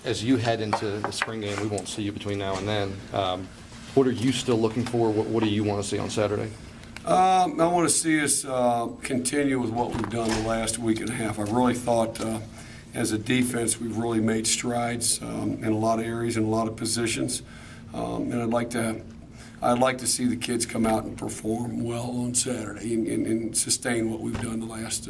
as you head into the spring game, we won't see you between now and then. What are you still looking for? What do you want to see on Saturday? I want to see us continue with what we've done the last week and a half. I really thought as a defense we've really made strides in a lot of areas, in a lot of positions. And I'd like to see the kids come out and perform well on Saturday and sustain what we've done the last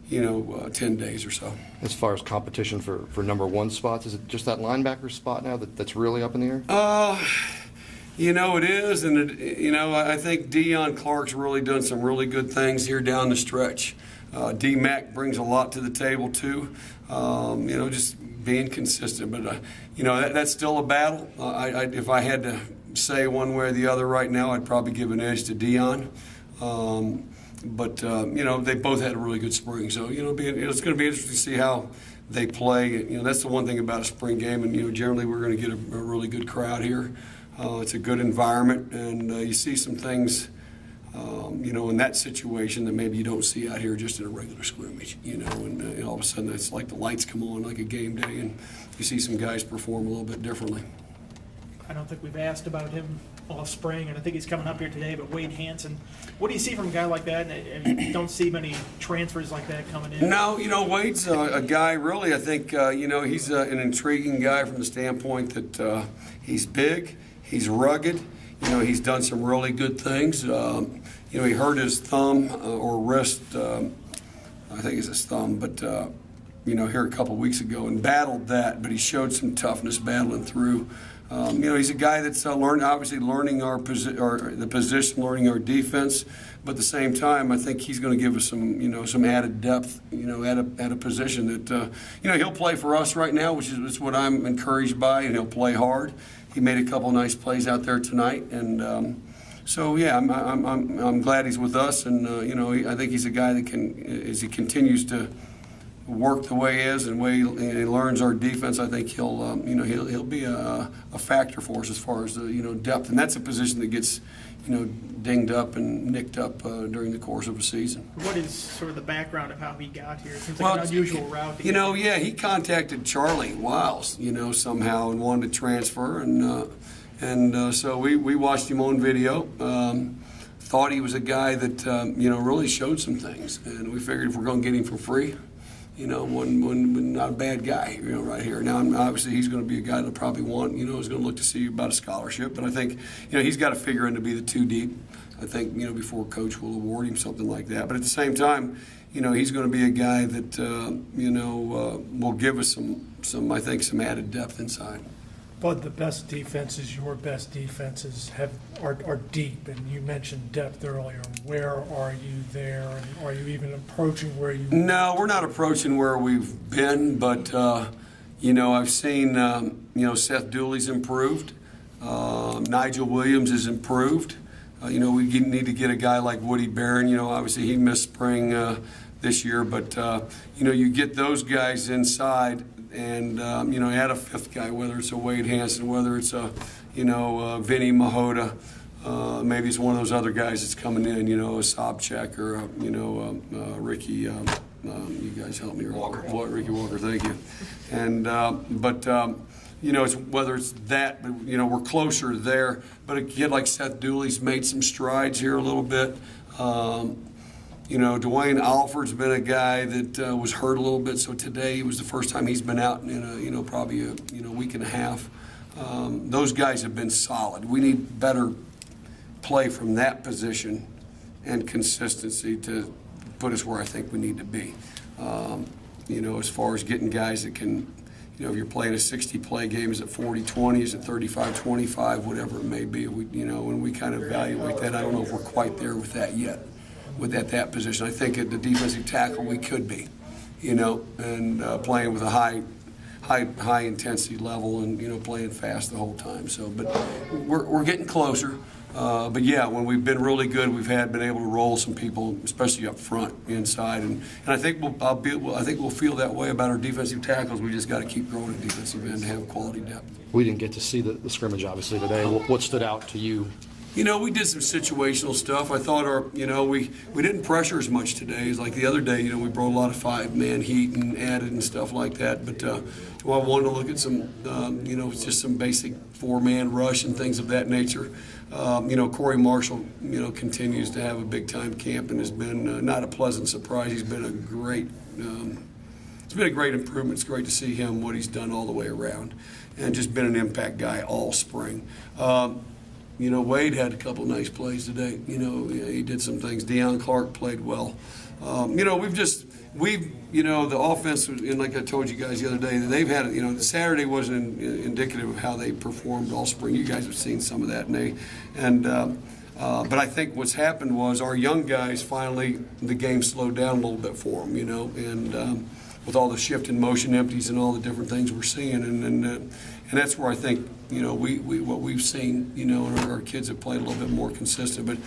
10 days or so. As far as competition for number one spots, is it just that linebacker spot now that's really up in the air? It is, and I think Deion Clark's really done some really good things here down the stretch. D-Mac brings a lot to the table too. Just being consistent, but that's still a battle. If I had to say one way or the other right now, I'd probably give an edge to Deion. But they both had a really good spring, so it's going to be interesting to see how they play. That's the one thing about a spring game, and generally we're going to get a really good crowd here. It's a good environment, and you see some things, in that situation that maybe you don't see out here just in a regular scrimmage, and all of a sudden it's like the lights come on like a game day, and you see some guys perform a little bit differently. I don't think we've asked about him all spring, and I think he's coming up here today, but Wade Hansen, what do you see from a guy like that? And you don't see many transfers like that coming in. No, Wade's a guy, really, I think, he's an intriguing guy from the standpoint that he's big, he's rugged, he's done some really good things. He hurt his thumb or wrist, I think it's his thumb, but, here a couple weeks ago and battled that, but he showed some toughness battling through. He's a guy that's learning our the position, learning our defense, but at the same time, I think he's going to give us some added depth, at a position that, he'll play for us right now, which is what I'm encouraged by, and he'll play hard. He made a couple nice plays out there tonight, and so yeah, I'm glad he's with us, and I think he's a guy that can, as he continues to work the way he is and way he learns our defense, I think he'll be a factor for us as far as the depth, and that's a position that gets dinged up and nicked up during the course of a season. What is sort of the background of how he got here? It seems like an unusual route. He contacted Charlie Wiles, somehow and wanted to transfer, and so we watched him on video. Thought he was a guy that really showed some things, and we figured if we're going to get him for free. One not a bad guy, right here. Now, obviously, he's going to be a guy that probably is going to look to see about a scholarship. But I think, he's got to figure in to be the two deep. I think, before coach will award him something like that. But at the same time, he's going to be a guy that, will give us some added depth inside. But the best defenses, your best defenses, are deep, and you mentioned depth earlier. Where are you there, and are you even approaching where you? No, we're not approaching where we've been, but I've seen Seth Dooley's improved, Nigel Williams is improved. We need to get a guy like Woody Barron. Obviously he missed spring this year, but you get those guys inside. And, add a fifth guy, whether it's a Wade Hansen, whether it's a, Vinny Mahota, maybe it's one of those other guys that's coming in, a Sobchak or, Ricky, you guys help me. Ricky Walker, thank you. And, it's whether it's that, but, we're closer there. But a kid like Seth Dooley's made some strides here a little bit. Dwayne Alford's been a guy that was hurt a little bit, so today was the first time he's been out in probably a week and a half. Those guys have been solid. We need better play from that position and consistency to put us where I think we need to be. As far as getting guys that can, if you're playing a 60-play game, is it 40-20, is it 35-25, whatever it may be. When we kind of evaluate that, I don't know if we're quite there with that yet. At that position, I think at the defensive tackle we could be, and playing with a high intensity level and playing fast the whole time. So, but we're getting closer. But yeah, when we've been really good, we've been able to roll some people, especially up front, inside, and I think we'll feel that way about our defensive tackles. We just got to keep growing at defensive end to have quality depth. We didn't get to see the scrimmage obviously today. What stood out to you We did some situational stuff. I thought we didn't pressure as much today as like the other day. We brought a lot of 5-man heat and added and stuff like that. But I wanted to look at some, just some basic 4-man rush and things of that nature. Corey Marshall, continues to have a big-time camp and has been not a pleasant surprise. He's been a great improvement. It's great to see him, what he's done all the way around, and just been an impact guy all spring. Wade had a couple nice plays today. He did some things. Deion Clark played well. The offense, and like I told you guys the other day, they've had, the Saturday wasn't indicative of how they performed all spring. You guys have seen some of that, but I think what's happened was our young guys finally, the game slowed down a little bit for them, and with all the shift in motion empties and all the different things we're seeing, and that's where I think what we've seen, and our kids have played a little bit more consistent. But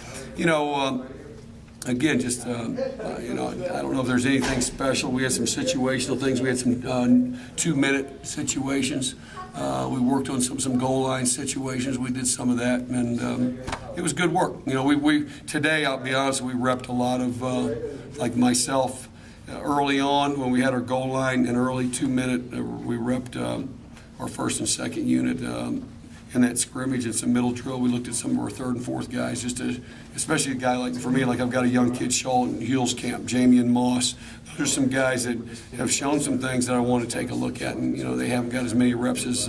again, just I don't know if there's anything special. We had some situational things. We had some 2-minute situations. We worked on some goal line situations. We did some of that, and it was good work. We today, I'll be honest, we repped a lot of like myself. Early on, when we had our goal line in early 2-minute, we repped our first and second unit in that scrimmage. It's a middle drill. We looked at some of our third and fourth guys, especially a guy like, for me, like I've got a young kid, Shaw in Hughes camp, Jamie and Moss. Those are some guys that have shown some things that I want to take a look at, and they haven't got as many reps as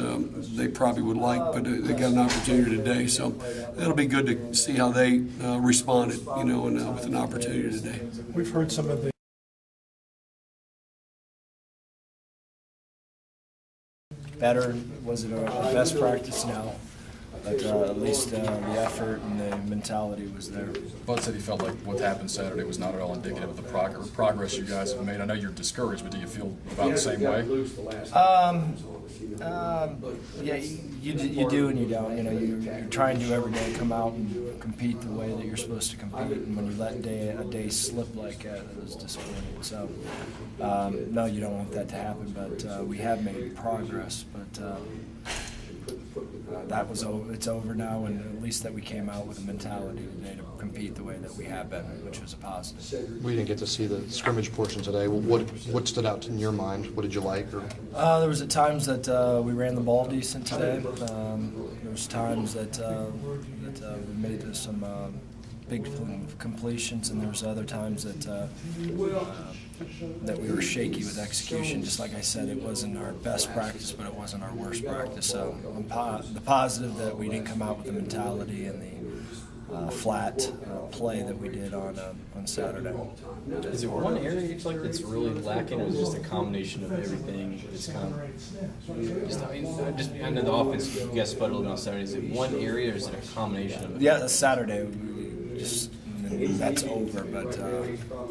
they probably would like, but they got an opportunity today. So that'll be good to see how they responded, and with an opportunity today. We've heard some of the better. Was it our best practice? No. But at least the effort and the mentality was there. Bud said he felt like what happened Saturday was not at all indicative of the progress you guys have made. I know you're discouraged, but do you feel about the same way? Yeah, you do and you don't. You're trying to every day come out and compete the way that you're supposed to compete, and when you let a day slip like that, it was disappointing. So, no, you don't want that to happen, but we have made progress. But it's over now, and at least that we came out with a mentality today to compete the way that we have been, which was a positive. We didn't get to see the scrimmage portion today. What stood out in your mind? What did you like? There was at times that we ran the ball decent today. There was times that we made some big completions, and there was other times that we were shaky with execution. Just like I said, it wasn't our best practice, but it wasn't our worst practice. So the positive that we didn't come out with the mentality and the flat play that we did on Saturday. Is there one area you feel like that's really lacking, or is it just a combination of everything? It's kind of I know the offense, you guys sputtered a little bit on Saturday. Is it one area, or is it a combination of it? Yeah, Saturday, that's over, but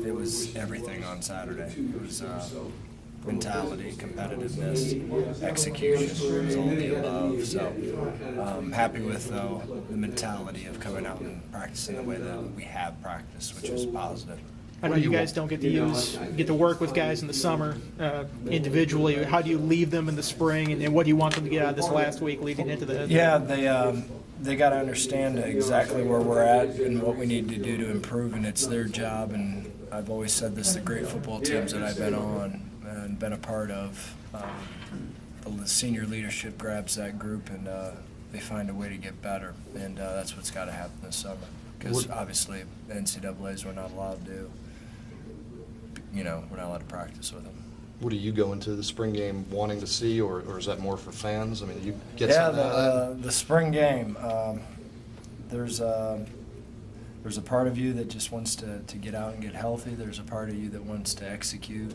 it was everything on Saturday. It was mentality, competitiveness, execution, it was all the above. So I'm happy with the mentality of coming out and practicing the way that we have practiced, which is positive. I know you guys don't get to work with guys in the summer individually. How do you leave them in the spring, and what do you want them to get out of this last week leading into the? Yeah, they got to understand exactly where we're at and what we need to do to improve, and it's their job. And I've always said this: the great football teams that I've been on and been a part of, the senior leadership grabs that group and they find a way to get better, and that's what's got to happen this summer. Because obviously, the NCAA's we're not allowed to. We're not allowed to practice with them. What do you go into the spring game wanting to see, or is that more for fans? I mean, you get something out of that? The spring game. There's a part of you that just wants to get out and get healthy. There's a part of you that wants to execute.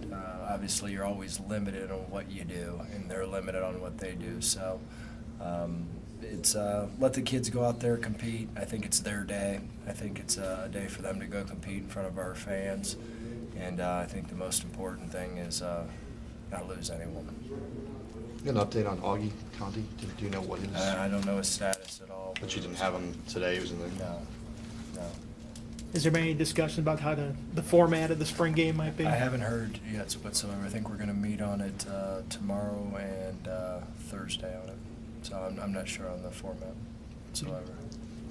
Obviously, you're always limited on what you do, and they're limited on what they do. So it's let the kids go out there, compete. I think it's their day. I think it's a day for them to go compete in front of our fans. And I think the most important thing is not lose anyone. An update on Augie Conti? Do you know what his? I don't know his status at all. But you didn't have him today. He was in the. No. Is there been any discussion about how the format of the spring game might be? I haven't heard yet whatsoever. I think we're going to meet on it tomorrow and Thursday on it. So I'm not sure on the format whatsoever.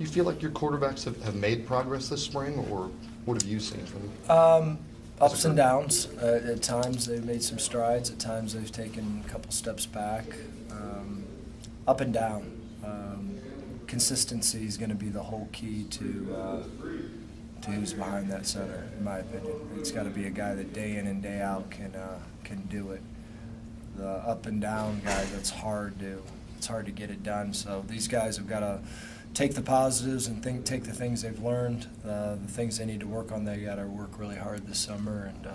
You feel like your quarterbacks have made progress this spring, or what have you seen from them? Ups and downs. At times they've made some strides. At times they've taken a couple steps back. Up and down. Consistency is going to be the whole key to who's behind that center, in my opinion. It's got to be a guy that day in and day out can do it. The up and down guy, it's hard to get it done. So these guys have got to take the positives and take the things they've learned, the things they need to work on. They got to work really hard this summer and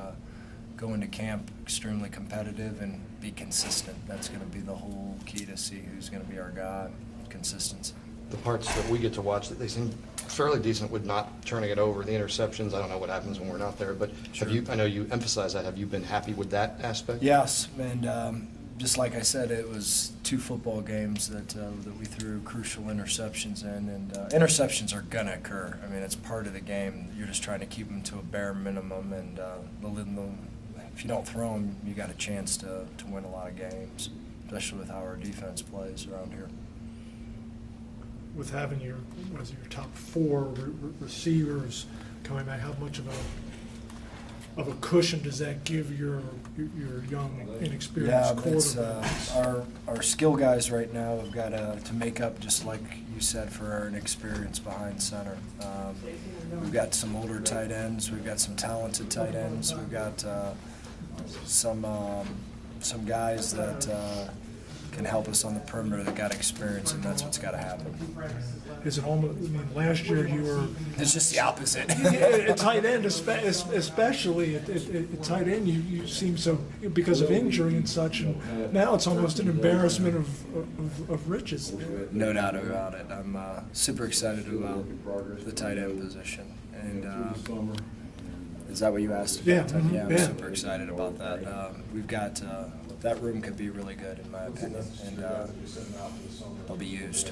go into camp extremely competitive and be consistent. That's going to be the whole key to see who's going to be our guy. Consistency. The parts that we get to watch, that they seem fairly decent with not turning it over. The interceptions, I don't know what happens when we're not there, but Sure. I know you emphasize that. Have you been happy with that aspect? Yes, and just like I said, it was 2 football games that we threw crucial interceptions in, and interceptions are gonna occur. I mean, it's part of the game. You're just trying to keep them to a bare minimum, and if you don't throw them, you got a chance to win a lot of games, especially with how our defense plays around here. With having your top 4 receivers coming back, how much of a cushion does that give your young, inexperienced quarterbacks? Our skill guys right now have got to make up, just like you said, for our inexperience behind center. We've got some older tight ends. We've got some talented tight ends. We've got some guys that can help us on the perimeter that got experience, and that's what's got to happen. Is it almost? I mean, last year you were. It's just the opposite. At tight end, especially at tight end, you seem so, because of injury and such, and now it's almost an embarrassment of riches. No doubt about it. I'm super excited about the tight end position. And is that what you asked about? Yeah. I'm super excited about that. We've got that room could be really good, in my opinion, and they'll be used.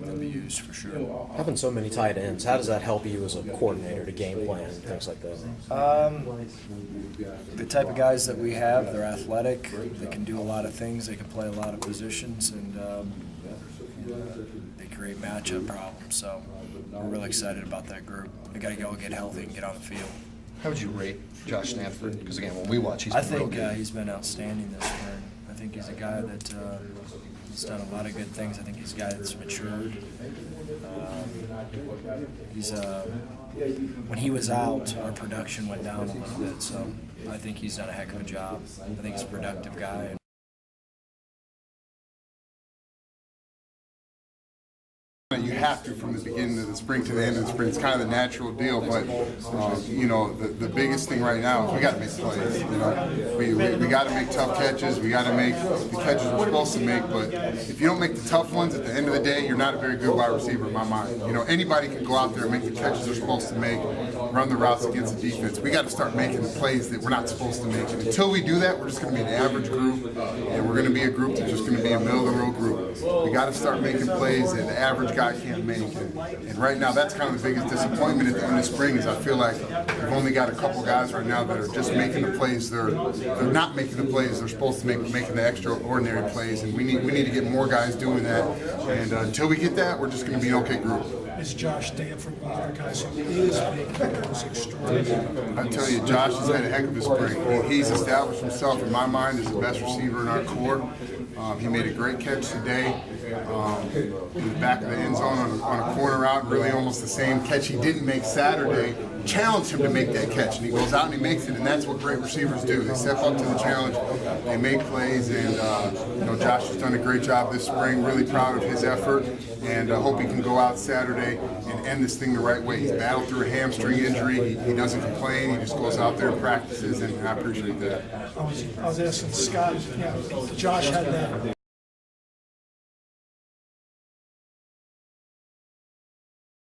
They'll be used for sure. Having so many tight ends, how does that help you as a coordinator to game plan and things like that? The type of guys that we have, they're athletic. They can do a lot of things. They can play a lot of positions, and they create matchup problems. So we're really excited about that group. We got to go get healthy and get on the field. How would you rate Josh Stanford? Because again, when we watch, he's been real good. He's been outstanding this spring. I think he's a guy that he's done a lot of good things. I think he's a guy that's matured. When he was out, our production went down a little bit, so I think he's done a heck of a job. I think he's a productive guy. You have to, from the beginning of the spring to the end of the spring. It's kind of the natural deal, but you know, the biggest thing right now is we got to make plays. You know, we got to make tough catches. We got to make the catches we're supposed to make. But if you don't make the tough ones, at the end of the day, you're not a very good wide receiver in my mind. You know, anybody can go out there and make the catches they're supposed to make, run the routes against the defense. We got to start making the plays that we're not supposed to make. And until we do that, we're just going to be an average group, and we're going to be a group that's just going to be a middle-of-the-road group. We got to start making plays that the average guy can't make. And right now, that's kind of the biggest disappointment at the end of spring is I feel like we've only got a couple guys right now that are just making the plays. They're not making the plays they're supposed to make, making the extraordinary plays. And we need to get more guys doing that. And until we get that, we're just going to be an okay group. Is Josh Stanford one of the guys who is making those extraordinary? I tell you, Josh has had a heck of a spring. He's established himself, in my mind, as the best receiver in our core. He made a great catch today in the back of the end zone on a corner route, really almost the same catch he didn't make Saturday. Challenged him to make that catch, and he goes out and he makes it, and that's what great receivers do. They step up to the challenge, they make plays, and you know, Josh has done a great job this spring. Really proud of his effort, and hope he can go out Saturday and end this thing the right way. He's battled through a hamstring injury. He doesn't complain. He just goes out there and practices, and I appreciate that. I was asking Scott. Yeah, Josh had that